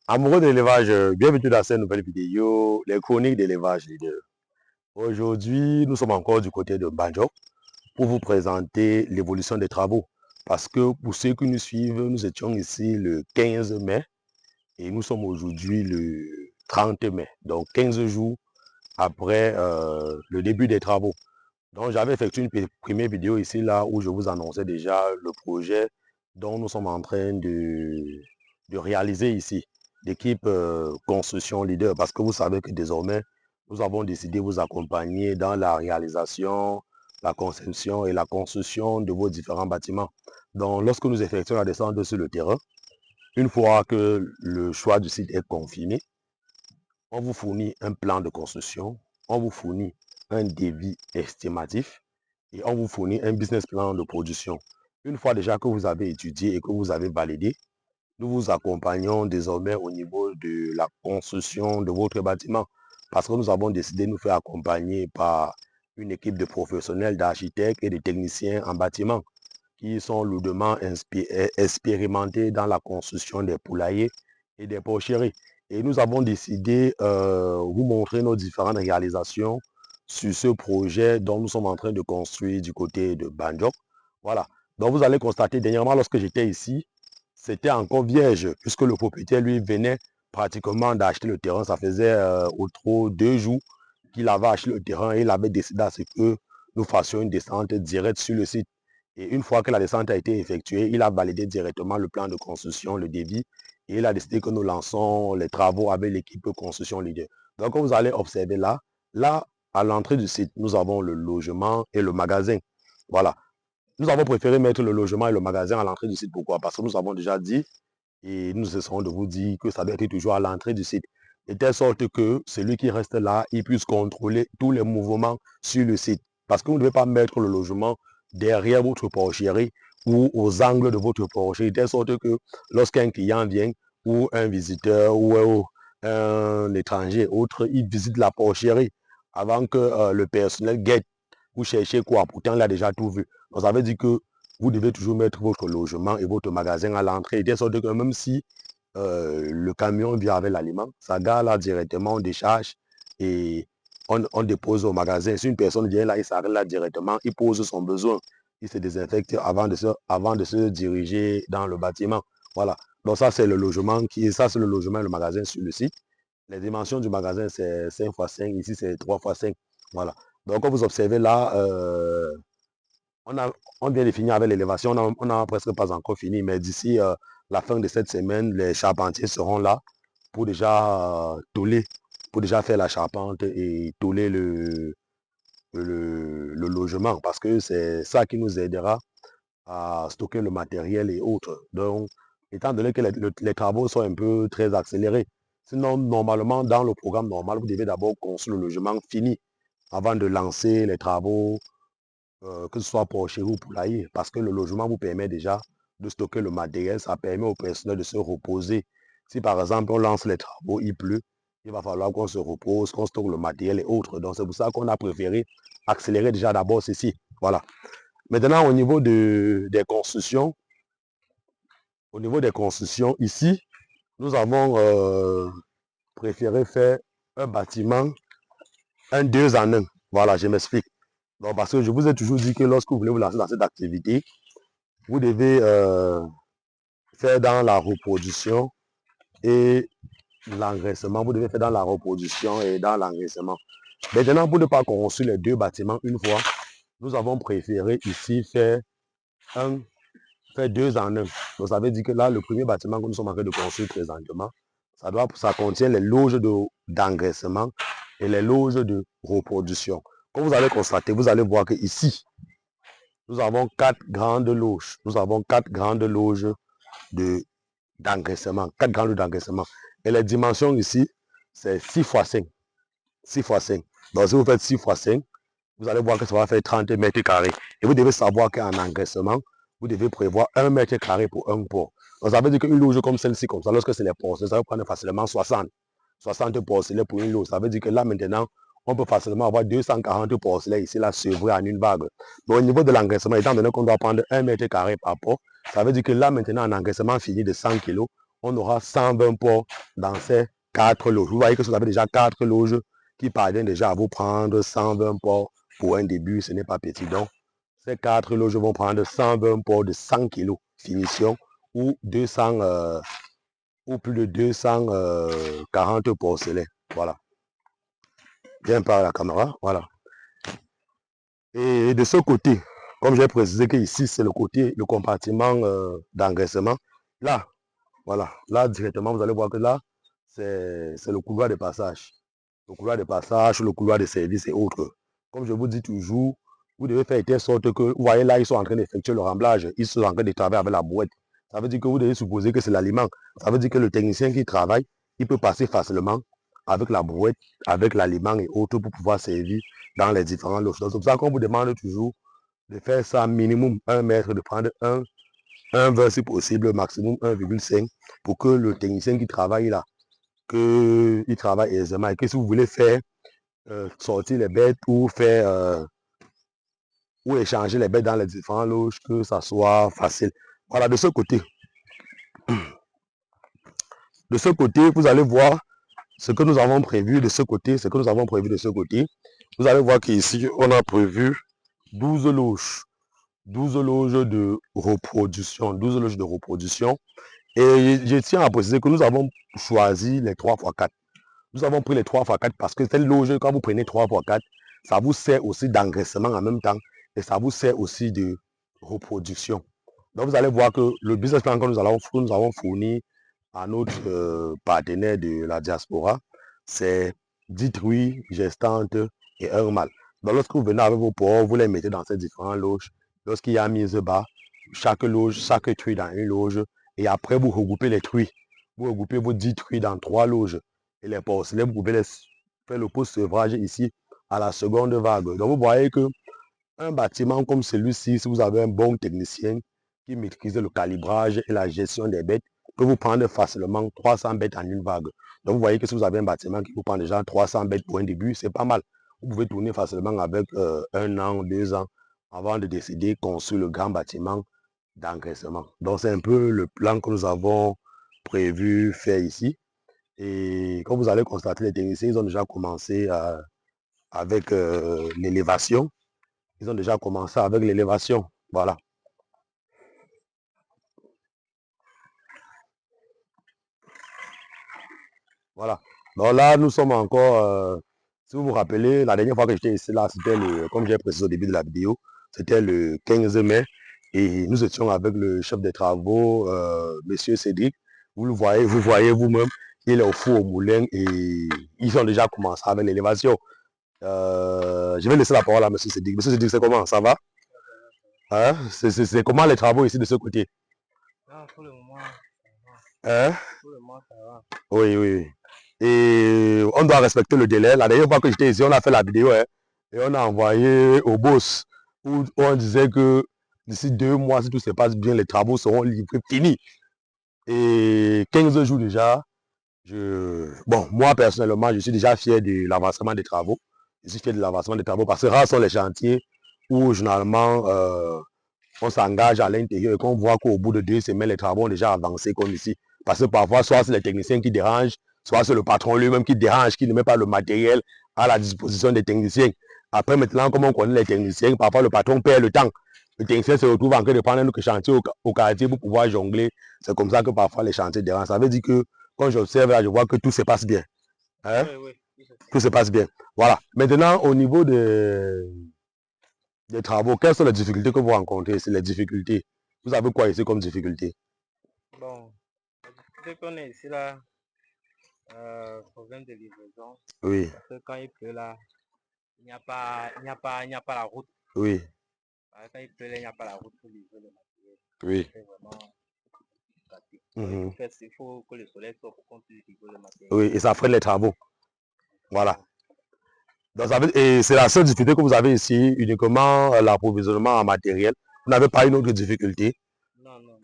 Amoureux de l'élevage, bienvenue dans cette nouvelle vidéo, les chroniques d'élevage leader. Aujourd'hui, nous sommes encore du côté de Banjo pour vous présenter l'évolution des travaux. Parce que pour ceux qui nous suivent, nous étions ici le 15 mai et nous sommes aujourd'hui le 30 mai. Donc 15 jours après le début des travaux. Donc j'avais effectué une première vidéo ici là où je vous annonçais déjà le projet dont nous sommes en train de réaliser ici, l'équipe construction leader, parce que vous savez que désormais, nous avons décidé de vous accompagner dans la réalisation, la conception et la construction de vos différents bâtiments. Donc lorsque nous effectuons la descente sur le terrain, une fois que le choix du site est confirmé, on vous fournit un plan de construction, on vous fournit un devis estimatif et on vous fournit un business plan de production. Une fois déjà que vous avez étudié et que vous avez validé, nous vous accompagnons désormais au niveau de la construction de votre bâtiment parce que nous avons décidé de nous faire accompagner par une équipe de professionnels, d'architectes et de techniciens en bâtiment qui sont lourdement expérimentés dans la construction des poulaillers et des porcheries. Et nous avons décidé de vous montrer nos différentes réalisations sur ce projet dont nous sommes en train de construire du côté de Banjok. Voilà. Donc vous allez constater, dernièrement, lorsque j'étais ici, c'était encore vierge, puisque le propriétaire, lui, venait pratiquement d'acheter le terrain. Ça faisait au trop 2 jours qu'il avait acheté le terrain et il avait décidé à ce que nous fassions une descente directe sur le site. Et une fois que la descente a été effectuée, il a validé directement le plan de construction, le devis, et il a décidé que nous lançons les travaux avec l'équipe construction leader. Donc, comme vous allez observer là, à l'entrée du site, nous avons le logement et le magasin. Voilà. Nous avons préféré mettre le logement et le magasin à l'entrée du site. Pourquoi? Parce que nous avons déjà dit, et nous essaierons de vous dire que ça doit être toujours à l'entrée du site. De telle sorte que celui qui reste là, il puisse contrôler tous les mouvements sur le site. Parce que vous ne devez pas mettre le logement derrière votre porcherie ou aux angles de votre porcherie. De telle sorte que lorsqu'un client vient ou un visiteur ou un étranger autre, il visite la porcherie avant que le personnel guette ou chercher quoi. Pourtant, il a déjà tout vu. Donc, ça veut dire que vous devez toujours mettre votre logement et votre magasin à l'entrée. De sorte que même si le camion vient avec l'aliment, ça gare là directement, on décharge et on dépose au magasin. Si une personne vient là, il s'arrête là directement, il pose son besoin, il se désinfecte avant de se diriger dans le bâtiment. Voilà. Donc ça, c'est le logement ça, c'est le logement et le magasin sur le site. Les dimensions du magasin, c'est 5 x 5. Ici, c'est 3 x 5. Voilà. Donc, comme vous observez là, on vient de finir avec l'élévation. On n'a presque pas encore fini, mais d'ici la fin de cette semaine, les charpentiers seront là pour déjà tôler, pour déjà faire la charpente et tôler le logement, parce que c'est ça qui nous aidera à stocker le matériel et autres. Donc, étant donné que les travaux sont un peu très accélérés, sinon, normalement, dans le programme normal, vous devez d'abord construire le logement fini avant de lancer les travaux que ce soit porcherie ou poulailler, parce que le logement vous permet déjà de stocker le matériel, ça permet au personnel de se reposer. Si par exemple on lance les travaux, il pleut, il va falloir qu'on se repose, qu'on stocke le matériel et autres. Donc c'est pour ça qu'on a préféré accélérer déjà d'abord ceci. Voilà. Maintenant des constructions, ici, nous avons préféré faire un bâtiment, un 2 en 1. Voilà, je m'explique. Donc, parce que je vous ai toujours dit que lorsque vous voulez vous lancer dans cette activité, vous devez faire dans la reproduction et l'engraissement. Vous devez faire dans la reproduction et dans l'engraissement. Maintenant, pour ne pas construire les deux bâtiments une fois, nous avons préféré ici faire 2 en 1. Donc, ça veut dire que là, le premier bâtiment que nous sommes en train de construire présentement, ça contient les loges d'engraissement et les loges de reproduction. Comme vous allez constater, vous allez voir que ici, nous avons 4 grandes loges. Nous avons 4 grandes loges d'engraissement. 4 grandes loges d'engraissement. Et les dimensions ici, c'est 6 x 5. 6 x 5. Donc, si vous faites 6 x 5, vous allez voir que ça va faire 30 mètres carrés. Et vous devez savoir qu'en engraissement, vous devez prévoir 1 mètre carré pour un porc. Donc, ça veut dire qu'une loge comme celle-ci, comme ça, lorsque c'est les porcelets, ça va prendre facilement 60 porcelets pour une loge. Ça veut dire que là, maintenant, on peut facilement avoir 240 porcelets ici, là, sevrés en une vague. Donc, au niveau de l'engraissement, étant donné qu'on doit prendre 1 mètre carré par porc, ça veut dire que là, maintenant, en engraissement fini de 100 kg, on aura 120 porcs dans ces 4 loges. Vous voyez que si vous avez déjà 4 loges qui parviennent déjà à vous prendre 120 porcs pour un début, ce n'est pas petit. Donc, ces 4 loges vont prendre 120 porcs de 100 kg finition ou 200 ou plus de 240 porcelets. Voilà. Bien par la caméra. Voilà. Et de ce côté, comme j'ai précisé que ici, c'est le compartiment d'engraissement. Là, voilà. Là, directement, vous allez voir que là, c'est le couloir de passage. Le couloir de passage, le couloir de service et autres. Comme je vous dis toujours, vous devez faire telle sorte que, vous voyez là, ils sont en train d'effectuer le remblage. Ils sont en train de travailler avec la brouette. Ça veut dire que vous devez supposer que c'est l'aliment. Ça veut dire que le technicien qui travaille, il peut passer facilement avec la brouette, avec l'aliment et autres pour pouvoir servir dans les différents loges. Donc, c'est pour ça qu'on vous demande toujours de faire ça minimum 1 mètre, de prendre un verre si possible, maximum 1,5 pour que le technicien qui travaille là, qu'il travaille aisément et que si vous voulez faire sortir les bêtes ou faire ou échanger les bêtes dans les différents loges, que ça soit facile. Voilà, de ce côté. De ce côté, vous allez voir ce que nous avons prévu de ce côté, ce que nous avons prévu de ce côté. Vous allez voir qu'ici, on a prévu 12 loges. 12 loges de reproduction. 12 loges de reproduction. Et je tiens à préciser que nous avons choisi les 3x4. Nous avons pris les 3x4 parce que cette loge, quand vous prenez 3x4, ça vous sert aussi d'engraissement en même temps et ça vous sert aussi de reproduction. Donc vous allez voir que le business plan que nous avons fourni à notre partenaire de la diaspora, c'est 10 truies gestantes et un mâle. Donc lorsque vous venez avec vos porcs, vous les mettez dans ces différentes loges. Lorsqu'il y a mise bas, chaque loge, chaque truie dans une loge, et après vous regroupez les truies. Vous regroupez vos 10 truies dans 3 loges. Et les porcelets, vous pouvez faire le post-sevrage ici à la seconde vague. Donc vous voyez que un bâtiment comme celui-ci, si vous avez un bon technicien qui maîtrise le calibrage et la gestion des bêtes, peut vous prendre facilement 300 bêtes en une vague. Donc vous voyez que si vous avez un bâtiment qui vous prend déjà 300 bêtes pour un début, c'est pas mal. Vous pouvez tourner facilement avec 1 an, 2 ans avant de décider de construire le grand bâtiment d'engraissement. Donc c'est un peu le plan que nous avons prévu faire ici. Et comme vous allez constater, les techniciens, ils ont déjà commencé avec l'élévation. Ils ont déjà commencé avec l'élévation. Voilà. Voilà. Donc là, nous sommes encore, si vous vous rappelez, la dernière fois que j'étais ici, là, c'était comme j'ai précisé au début de la vidéo, c'était le 15 mai. Et nous étions avec le chef des travaux, monsieur Cédric. Vous le voyez, vous voyez vous-même, il est au four au moulin et ils ont déjà commencé avec l'élévation. Je vais laisser la parole à monsieur Cédric. Monsieur Cédric, c'est comment? Ça va? Hein? C'est comment les travaux ici de ce côté? Non, pour le moment, Hein? pour le moment, ça va. Oui, oui, oui. Et on doit respecter le délai. La dernière fois que j'étais ici, on a fait la vidéo hein, et on a envoyé au boss où on disait que d'ici 2 mois, si tout se passe bien, les travaux seront livrés, finis. Et 15 jours déjà, bon, moi personnellement, je suis déjà fier de l'avancement des travaux. Je suis fier de l'avancement des travaux parce que rares sont les chantiers où généralement on s'engage à l'intérieur et qu'on voit qu'au bout de 2 semaines, les travaux ont déjà avancé comme ici. Parce que parfois, soit c'est les techniciens qui dérangent, soit c'est le patron lui-même qui dérange, qui ne met pas le matériel à la disposition des techniciens. Après, maintenant, comme on connaît les techniciens, parfois le patron perd le temps. Le technicien se retrouve en train de prendre un autre chantier au quartier pour pouvoir jongler. C'est comme ça que parfois les chantiers dérangent. Ça veut dire que quand j'observe là, je vois que tout se passe bien. Hein? Oui, oui. Tout se passe bien. Voilà. Maintenant, au niveau des travaux, quelles sont les difficultés que vous rencontrez? C'est les difficultés. Vous avez quoi ici comme difficulté? Bon, la difficulté qu'on est ici là, problème de livraison. Oui. Parce que quand il pleut là, il n'y a pas la route. Oui. Quand il pleut là, il n'y a pas la route pour livrer le matériel. Oui. C'est vraiment pratique. Mhm. Il faut que le soleil soit pour qu'on puisse livrer le matériel. Oui, et ça freine les travaux. Voilà. Donc, et c'est la seule difficulté que vous avez ici, uniquement l'approvisionnement en matériel. Vous n'avez pas une autre difficulté? Non, non, non.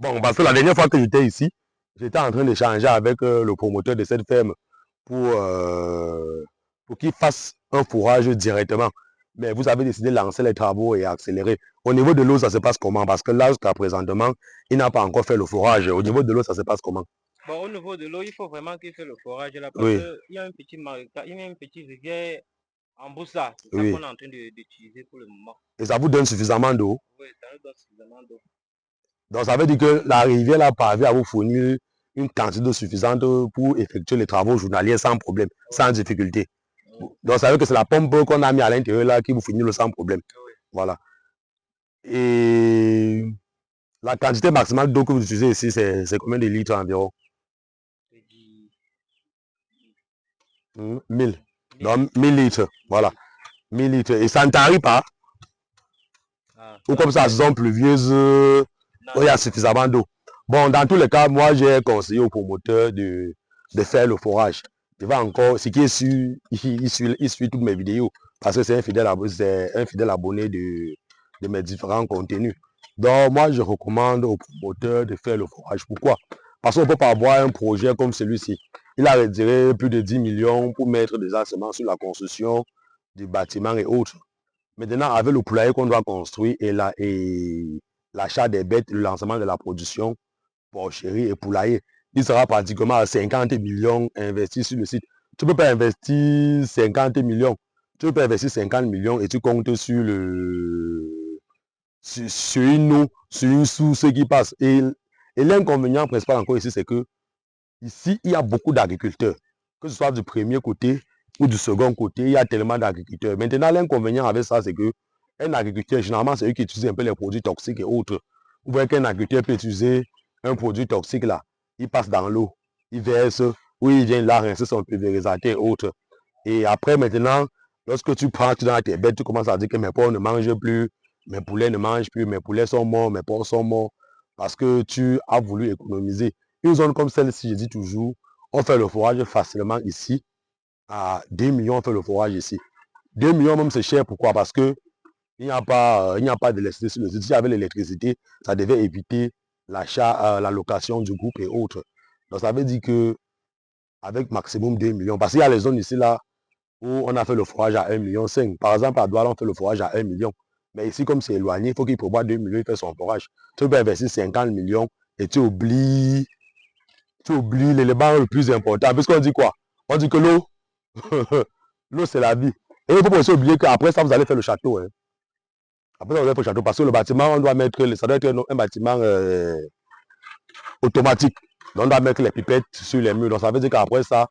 Bon, parce que la dernière fois que j'étais ici, j'étais en train d'échanger avec le promoteur de cette ferme pour qu'il fasse un fourrage directement. mais vous avez décidé de lancer les travaux et accélérer. Au niveau de l'eau, ça se passe comment? Parce que là, jusqu'à présentement, il n'a pas encore fait le forage. Au niveau de l'eau, ça se passe comment? Bon, au niveau de l'eau, il faut vraiment qu'il fait le forage là parce Oui, qu'il y a un petit il y a une petite rivière en brousse là. C'est ça oui. qu'on est en train d'utiliser pour le moment. Et ça vous donne suffisamment d'eau. Oui, ça nous donne suffisamment d'eau. Donc, ça veut dire que la rivière là parvient à vous fournir une quantité d'eau suffisante pour effectuer les travaux journaliers sans problème, sans difficulté. Oui, Donc, ça veut dire que c'est la pompe qu'on a mis à l'intérieur là qui vous fournit l'eau sans problème. oui. Voilà. Et la quantité maximale d'eau que vous utilisez ici, c'est combien de litres environ? C'est du 1000. 1000. Donc, 1000 litres. Voilà. 1000 litres. Et ça ne tarit pas. Ah, Ou comme ça, la saison pluvieuse, non, il y a non. suffisamment d'eau. Bon, dans tous les cas, moi, j'ai conseillé au promoteur de faire le forage. Il va encore, ce qui est sûr, il suit toutes mes vidéos parce que c'est un fidèle abonné de mes différents contenus. Donc, moi, je recommande au promoteur de faire le forage. Pourquoi? Parce qu'on ne peut pas avoir un projet comme celui-ci. Il a retiré plus de 10 millions pour mettre des assements sur la construction du bâtiment et autres. Maintenant, avec le poulailler qu'on doit construire et l'achat des bêtes, le lancement de la production, porcherie et poulailler, il sera pratiquement à 50 millions investis sur le site. Tu ne peux pas investir 50 millions. Tu peux investir 50 millions et tu comptes sur une eau, sur une source qui passe. Et l'inconvénient principal encore ici, c'est que ici, il y a beaucoup d'agriculteurs. Que ce soit du premier côté ou du second côté, il y a tellement d'agriculteurs. Maintenant, l'inconvénient avec ça, c'est que un agriculteur, généralement, c'est eux qui utilisent un peu les produits toxiques et autres. Vous voyez qu'un agriculteur peut utiliser un produit toxique là, il passe dans l'eau, il verse, ou il vient là rincer son pulvérisateur et autres. Et après, maintenant, lorsque tu prends, tu donnes tes bêtes, tu commences à dire que mes porcs ne mangent plus, mes poulets ne mangent plus, mes poulets sont morts, mes porcs sont morts, parce que tu as voulu économiser. Une zone comme celle-ci, je dis toujours, on fait le forage facilement ici. À 2 millions, on fait le forage ici. 2 millions même, c'est cher. Pourquoi? Parce que il n'y a pas d'électricité sur le site. Si y avait l'électricité, ça devait éviter l'achat, la location du groupe et autres. Donc, ça veut dire que avec maximum 2 millions, parce qu'il y a les zones ici là où on a fait le forage à 1,5 million. Par exemple, à Douala, on fait le forage à 1 million. Mais ici, comme c'est éloigné, il faut qu'il prévoie 2 millions, il fait son forage. Tu peux investir 50 millions et tu oublies l'élément le plus important. Puisqu'on dit quoi? On dit que l'eau, l'eau c'est la vie. Et il ne faut pas aussi oublier qu'après ça, vous allez faire le château. Hein. Après ça, vous allez faire le château. Parce que le bâtiment, ça doit être un bâtiment automatique. Donc, on doit mettre les pipettes sur les murs. Donc ça veut dire qu'après ça,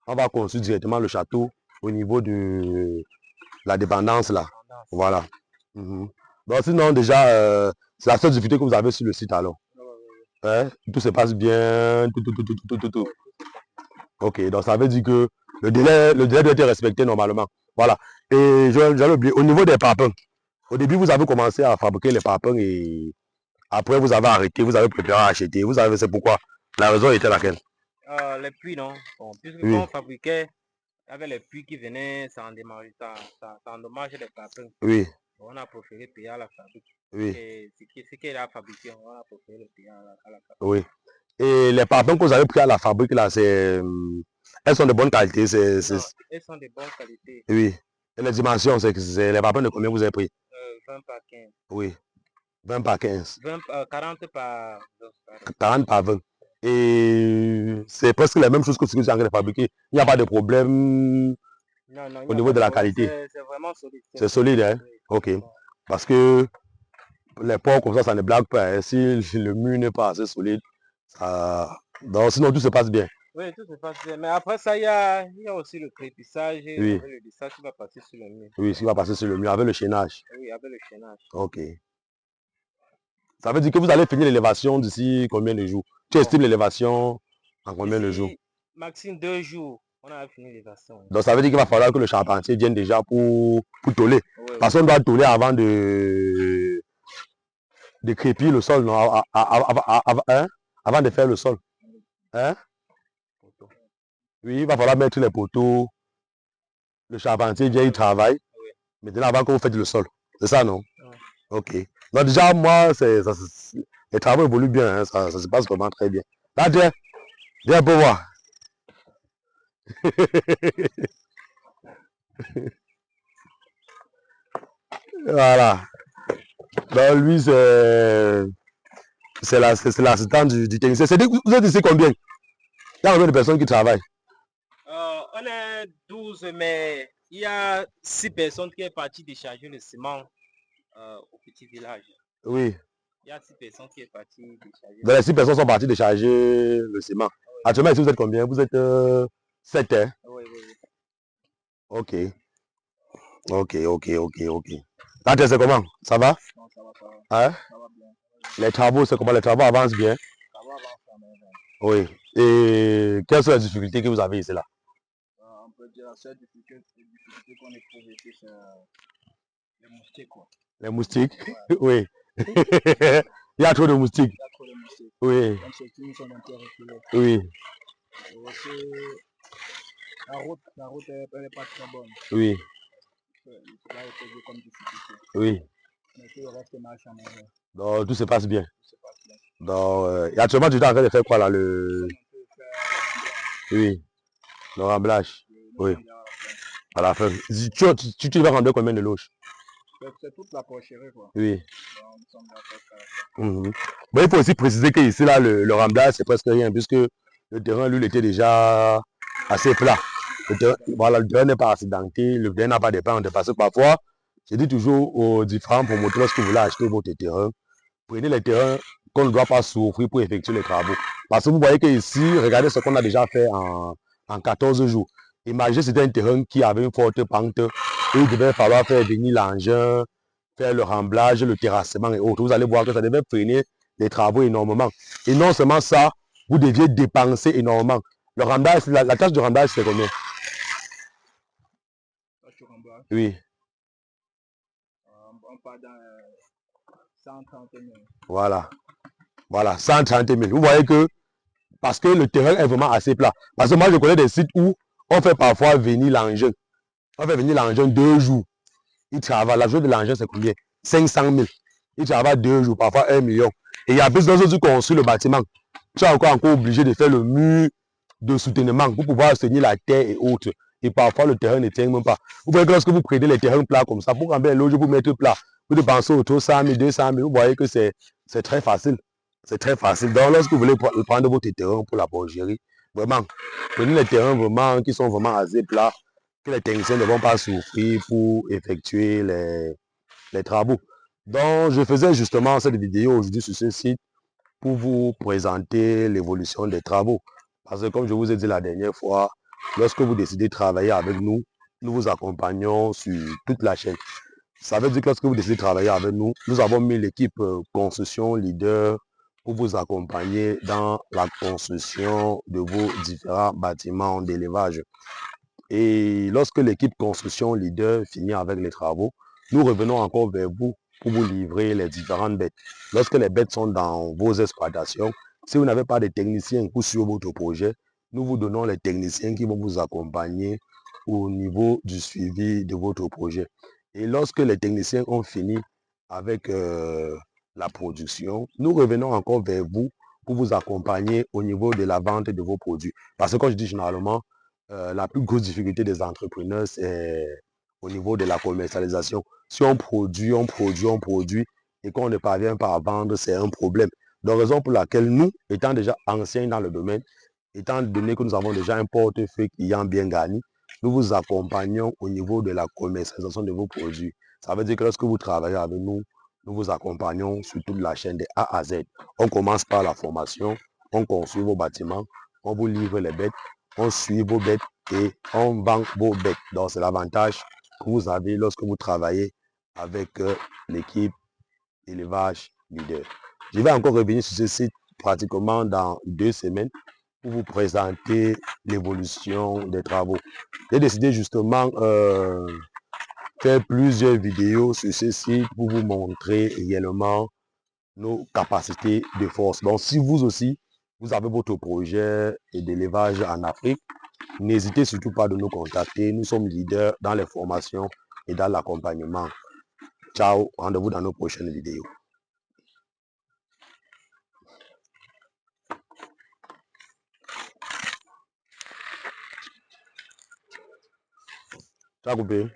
on va construire directement le château au niveau de la dépendance là. Voilà. Mhm. Donc sinon, déjà, c'est la seule difficulté que vous avez sur le site alors. Hein? Tout se passe bien, tout. Ok, donc ça veut dire que le délai doit être respecté normalement. Voilà. Et j'allais oublier, au niveau des papins, au début, vous avez commencé à fabriquer les papins et après, vous avez arrêté, vous avez préféré acheter. Vous savez, c'est pourquoi. La raison était laquelle? Les puits, non. Bon, puisque Oui, quand on fabriquait, il y avait les puits qui venaient, ça endommageait les papins. oui, On a préféré payer à la fabrique. oui, Ce qu'elle a fabriqué, on a préféré le payer à la fabrique. oui. Et les papins que vous avez pris à la fabrique, là, elles sont de bonne qualité. Non, elles sont de bonne qualité. Oui. Et les dimensions, c'est les papins de combien vous avez pris? 20 par 15. Oui, 20 par 15. 40 par 40 par 20. Et c'est presque la même chose que ce que tu es en train de fabriquer. Il n'y a pas de problème non, non, il au n'y a niveau pas de de la problème. qualité. C'est vraiment solide. C'est solide, hein? Oui, Ok. Parce que les porcs comme ça ne blague pas. Hein. Si le mur n'est pas assez solide, ça... Donc, sinon tout se passe bien. oui, tout se passe bien. Mais après ça, il y a aussi le crépissage Oui, avec le lissage qui va passer sur le mur. oui, ce qui va passer sur le mur avec le chaînage. Oui, avec le chaînage. Ok. Ça veut dire que vous allez finir l'élévation d'ici combien de jours? Tu Bon, estimes l'élévation en combien de jours? d'ici maximum 2 jours, on a fini les versions. Donc ça veut dire qu'il va falloir que le charpentier vienne déjà pour tôler. Oui, Parce qu'on doit tôler avant de crépir le sol, non? Hein? Avant de faire le sol. Hein? Oui, il va falloir mettre les poteaux. Le charpentier vient, il travaille. oui. Maintenant, avant que vous faites le sol. C'est ça, non? Oui. Ok. Donc déjà, moi, les travaux évoluent bien. Hein, ça se passe vraiment très bien. Là, viens pour voir. Voilà. Donc lui, c'est l'assistant du technicien. Vous êtes ici combien? Il y a combien de personnes qui travaillent? On est 12, mais il y a 6 personnes qui sont parties décharger le ciment au petit village. Oui. Il y a 6 personnes qui sont parties décharger. Donc les 6 personnes sont parties décharger le ciment. Oui. Actuellement, ici, vous êtes combien? Vous êtes 7, hein? Oui, oui, oui. Ok. Ok. Là, c'est comment? Ça va? Non, ça va, ça va. Hein? Ça va bien. Les travaux, c'est comment? Les travaux avancent bien? Ça va avancer en même temps. Oui. Et quelles sont les difficultés que vous avez ici là? On peut dire la seule difficulté qu'on éprouve ici, c'est les moustiques, quoi. Les moustiques? Ouais. Oui. Il y a trop de moustiques. Il y a trop de moustiques. Oui. Comme ceux-ci, nous sommes un peu reculés. Oui. Et aussi, la route elle n'est pas très bonne. Oui. Cela est posé comme difficulté. Oui. Mais tout le reste marche en main. Donc tout se passe bien. Tout se passe bien. Donc, et actuellement, tu es en train de faire quoi là? On peut faire Oui. Le remblage. Oui. à la fin. À la fin. Tu vas rendre combien de loges? C'est toute la porcherie, quoi. Oui. Donc, nous sommes là presque à la fin. Bon, il faut aussi préciser que ici, là, le remblage, c'est presque rien, puisque le terrain, lui, il était déjà assez plat. Voilà, le terrain n'est pas accidenté, le terrain n'a pas de pentes. Parce que parfois, je dis toujours aux différents promoteurs, lorsque vous voulez acheter votre terrain, prenez les terrains qu'on ne doit pas souffrir pour effectuer les travaux. Parce que vous voyez qu'ici, regardez ce qu'on a déjà fait en 14 jours. Imaginez c'était un terrain qui avait une forte pente et il devait falloir faire venir l'engin, faire le remblage, le terrassement et autres. Vous allez voir que ça devait freiner les travaux énormément. Et non seulement ça, vous deviez dépenser énormément. Le remblage, la tâche de remblage, c'est combien? Oui. On part dans 130 000. Voilà. Voilà, 130 000. Vous voyez que, parce que le terrain est vraiment assez plat. Parce que moi, je connais des sites où on fait parfois venir l'engin. On fait venir l'engin 2 jours. Il travaille. La journée de l'engin, c'est combien? 500 000. Il travaille 2 jours, parfois 1 million. Et il y a plus d'autres qui construisent le bâtiment. Tu es encore obligé de faire le mur de soutenement pour pouvoir soutenir la terre et autres. Et parfois, le terrain ne tient même pas. Vous voyez que lorsque vous prenez les terrains plats comme ça, pour remplir les loges, vous mettre plat, vous dépensez autour de 100 000, 200 000. Vous voyez que c'est très facile. C'est très facile. Donc, lorsque vous voulez prendre votre terrain pour la porcherie, vraiment, prenez les terrains vraiment qui sont vraiment assez plats, que les techniciens ne vont pas souffrir pour effectuer les travaux. Donc, je faisais justement cette vidéo aujourd'hui sur ce site pour vous présenter l'évolution des travaux. Parce que comme je vous ai dit la dernière fois, lorsque vous décidez de travailler avec nous, nous vous accompagnons sur toute la chaîne. Ça veut dire que lorsque vous décidez de travailler avec nous, nous avons mis l'équipe construction leader pour vous accompagner dans la construction de vos différents bâtiments d'élevage. Et lorsque l'équipe construction leader finit avec les travaux, nous revenons encore vers vous pour vous livrer les différentes bêtes. Lorsque les bêtes sont dans vos exploitations, si vous n'avez pas de techniciens sur votre projet, nous vous donnons les techniciens qui vont vous accompagner au niveau du suivi de votre projet. Et lorsque les techniciens ont fini avec la production, nous revenons encore vers vous pour vous accompagner au niveau de la vente de vos produits. Parce que comme je dis généralement, la plus grosse difficulté des entrepreneurs, c'est au niveau de la commercialisation. Si on produit et qu'on ne parvient pas à vendre, c'est un problème. Donc, raison pour laquelle nous, étant déjà anciens dans le domaine, étant donné que nous avons déjà un portefeuille ayant bien gagné, nous vous accompagnons au niveau de la commercialisation de vos produits. Ça veut dire que lorsque vous travaillez avec nous, nous vous accompagnons sur toute la chaîne de A à Z. On commence par la formation, on construit vos bâtiments, on vous livre les bêtes, on suit vos bêtes et on vend vos bêtes. Donc, c'est l'avantage que vous avez lorsque vous travaillez avec l'équipe élevage leader. Je vais encore revenir sur ce site pratiquement dans 2 semaines pour vous présenter l'évolution des travaux. J'ai décidé justement faire plusieurs vidéos sur ce site pour vous montrer réellement nos capacités de force. Donc, si vous aussi, vous avez votre projet d'élevage en Afrique, n'hésitez surtout pas de nous contacter. Nous sommes leaders dans les formations et dans l'accompagnement. Ciao, rendez-vous dans nos prochaines vidéos. Tu as coupé?